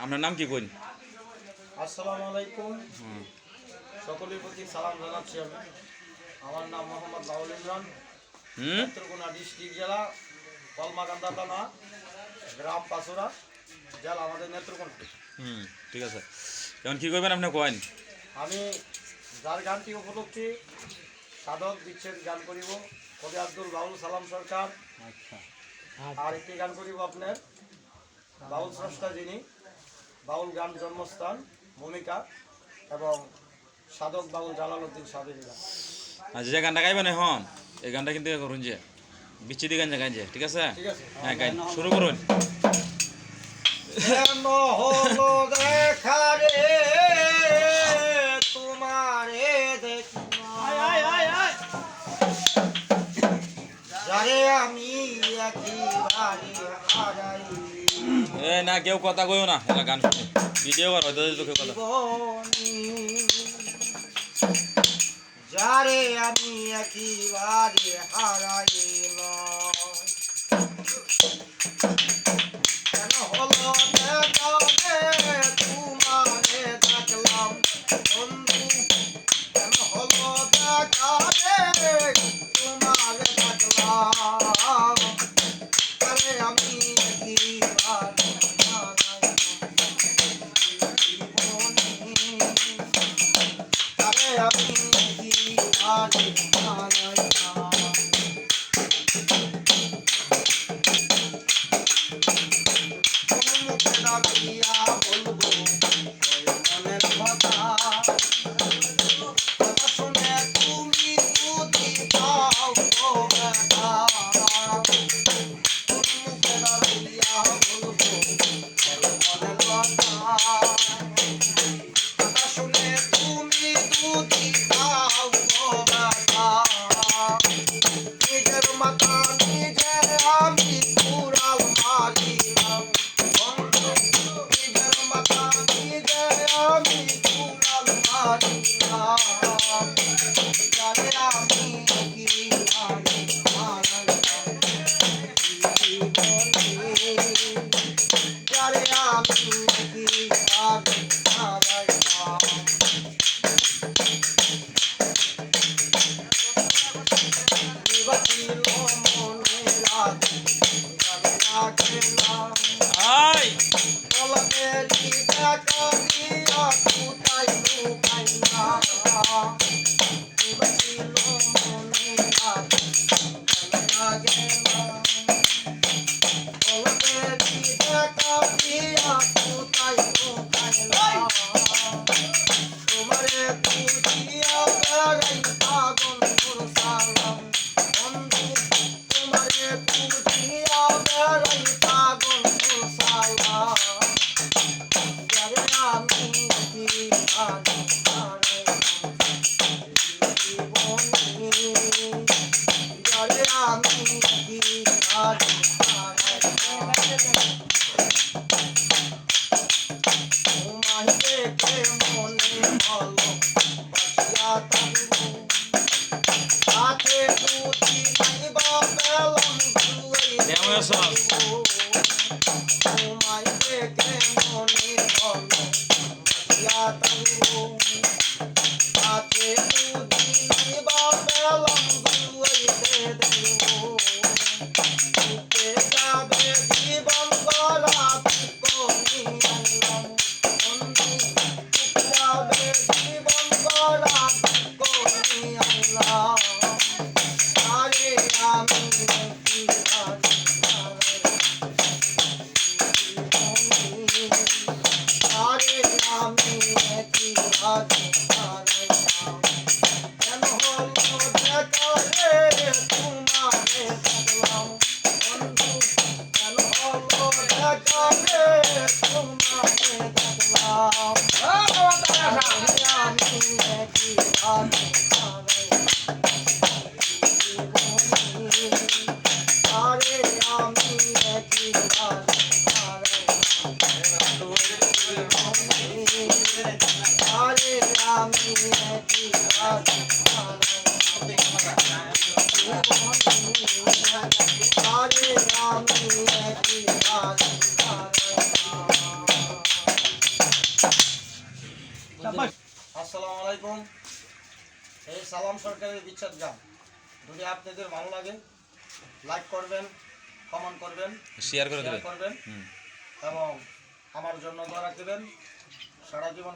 আপনার নাম কি কইন? আসসালামু আলাইকুম। সকলের প্রতি সালাম জানাচ্ছি আমি। আমার নাম মোহাম্মদ বাউল ইমরান, নেত্রকোনা ডিস্ট্রিক্ট জেলা, কলমাকান্দা থানা, গ্রাম পাসুরা, জেলা আমাদের নেত্রকোনা। ঠিক আছে, এখন কি করবেন আপনি কইন? আমি যার গানটি উপলক্ষে সাধক বিচ্ছেদ গান করিব কবি আব্দুল বাউল সালাম সরকার। আচ্ছা, আর একটি গান করিব আপনার বাউল স্রষ্টা যিনি, বাউল গান জন্মস্থান ভূমিকা এবং সাধক বাউল জালালউদ্দিন সাহেবের গান। আচ্ছা, যে গানটা গাইবেন এখন এই গানটা কিন্তু করুন যে বিচ্ছিদি গান গাইছে, ঠিক আছে? ঠিক আছে, হ্যাঁ, গাইন শুরু করুন। হলো দেখা রে তোমারে যারে আমি একেবারে হারাই না কেউ কথা কইও না, এলা গান শুনে ভিডিও কর হয়তো কেউ কথা। যারে আমি একেবারে হারাইলাম কেন হলো দেখা রে তোমারে দেখলাম বন্ধু, কেন হলো দেখা রে তোমারে দেখলাম যারে আমি একেবারে হারাইলাম যারে আমি একেবারে হারাইলাম। বলবো মনের কথা শুনে তুমি যদি পাও তো ব্যথা মুখে দাঁড়িয়া বলবো মনের কথা শুনে তুমি যদি পাও তো ব্যথা নিজের মাথা নিজে আমি কুড়াল মারিলাম নিজের মাথা নিজে আমি কুড়াল মারিলাম যারে আমি কি মারিলাম যারে আমি কি মারিলাম আই তোমারে পুজিয়া বেড়াই পাগল সালাম বন্ধু, তোমারে পুজিয়া বেড়াই পাগল সালাম যারে আমি কি যারে আমি কি তোমায় দেখে মনে হলো বাঁচিয়া থাকবো তাকে বুঝি নাই বা পেলাম তোমায় দেখে মনে হলো বাঁচিয়া থাকবো তাকে বুঝি নাই বা পেলাম দুয়াইতে দেবো উঠে যাবে জীবন গড়া কমি আনলাম বন্ধু উঠে যাবে জীবন গড়া কমি আনলাম আরে আমি কি আরে আমি কি হারাইলাম আসসালামু আলাইকুম। এই সালাম সরকারের বিচ্ছেদ গান যদি আপনাদের ভালো লাগে লাইক করবেন, কমেন্ট করবেন, শেয়ার করে শেয়ার দেবে করবেন হুম এবং আমার জন্য দোয়া রাখবেন। সারা জীবন